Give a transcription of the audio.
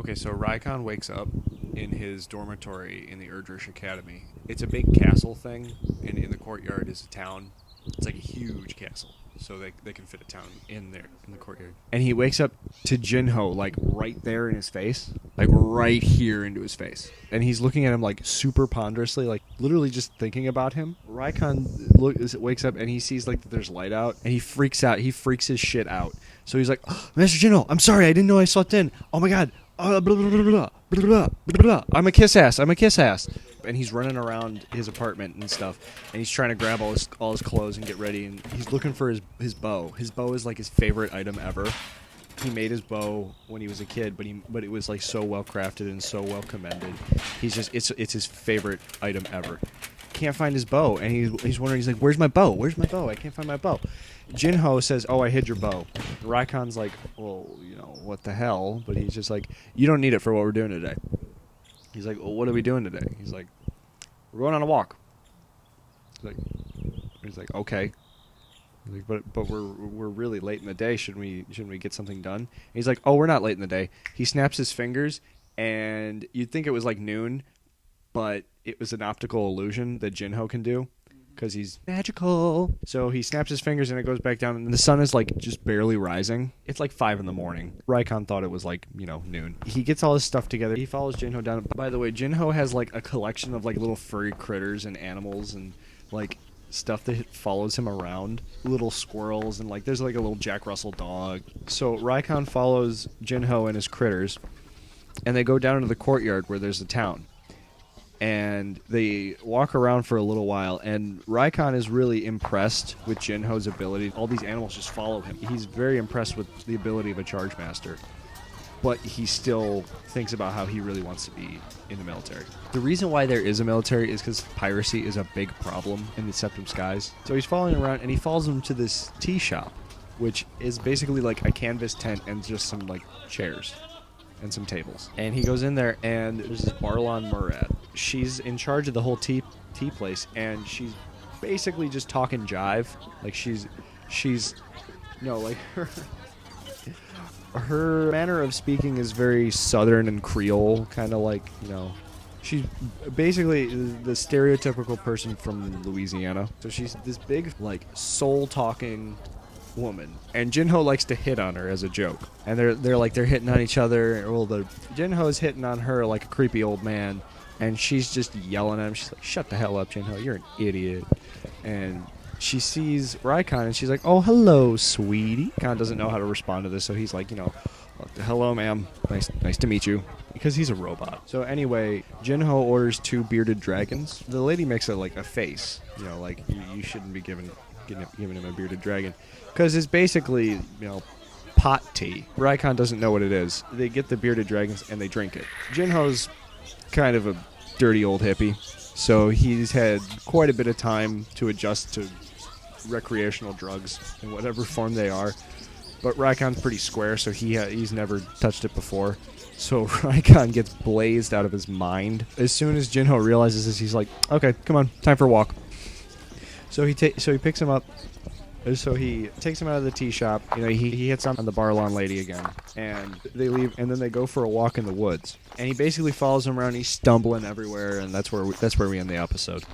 Okay, so Rhykon wakes up in his dormitory in the Urdrish Academy. It's a big castle thing, and in the courtyard is a town. It's like a huge castle, so they can fit a town in there, in the courtyard. And he wakes up to Jinho, like, right there in his face. Like, right here into his face. And he's looking at him, like, super ponderously, like, literally just thinking about him. Rhykon wakes up, and he sees, like, that there's light out, and he freaks out. He freaks his shit out. So he's like, oh, Master Jinho, I'm sorry, I didn't know I slept in. Oh, my God. Blah, blah, blah, blah, blah, blah, blah. I'm a kiss ass. And he's running around his apartment and stuff, and he's trying to grab all his clothes and get ready, and he's looking for his bow. His bow is like his favorite item ever. He made his bow when he was a kid, but it was like so well crafted and so well commended. It's his favorite item ever. Can't find his bow, and he's wondering. He's like, "Where's my bow? Where's my bow? I can't find my bow." Jinho says, "Oh, I hid your bow." Rhykon's like, "Well, what the hell?" But he's just like, "You don't need it for what we're doing today." He's like, "Well, what are we doing today?" He's like, "We're going on a walk." He's like, "Okay." He's like, but we're really late in the day. Shouldn't we get something done? And he's like, "Oh, we're not late in the day." He snaps his fingers, and you'd think it was like noon, but it was an optical illusion that Jinho can do, because he's magical. So he snaps his fingers and it goes back down, and the sun is like just barely rising. It's like 5 in the morning. Rhykon thought it was like, noon. He gets all his stuff together. He follows Jinho down. By the way, Jinho has like a collection of like little furry critters and animals and like stuff that follows him around. Little squirrels, and like there's like a little Jack Russell dog. So Rhykon follows Jinho and his critters, and they go down into the courtyard where there's a town. And they walk around for a little while, and Rhykon is really impressed with Jinho's ability. All these animals just follow him. He's very impressed with the ability of a charge master, but he still thinks about how he really wants to be in the military. The reason why there is a military is because piracy is a big problem in the Septum Skies. So he's following around, and he follows him to this tea shop, which is basically like a canvas tent and just some like chairs and some tables. And he goes in there, and there's this Barlon Murad. She's in charge of the whole tea place, and she's basically just talking jive. Like she's like her manner of speaking is very southern and Creole, kind of like, she's basically the stereotypical person from Louisiana. So she's this big, like, soul-talking woman, and Jinho likes to hit on her as a joke, and they're hitting on each other. Well, Jinho's hitting on her like a creepy old man, and she's just yelling at him. She's like, "Shut the hell up, Jinho, you're an idiot." And she sees Rhykon, and she's like, "Oh, hello, sweetie." Rhykon doesn't know how to respond to this, so he's like, "Hello, ma'am, nice to meet you," because he's a robot. So anyway, Jinho orders 2 bearded dragons. The lady makes a face, like you shouldn't be giving him a bearded dragon, because it's basically, pot tea. Rhykon doesn't know what it is. They get the bearded dragons and they drink it. Jinho's kind of a dirty old hippie, so he's had quite a bit of time to adjust to recreational drugs in whatever form they are. But Rhykon's pretty square, so he's never touched it before. So Rhykon gets blazed out of his mind. As soon as Jinho realizes this, he's like, "Okay, come on, time for a walk." So he picks him up. So he takes him out of the tea shop. He hits on the Barlon lady again, and they leave. And then they go for a walk in the woods. And he basically follows him around. He's stumbling everywhere, and that's where we end the episode.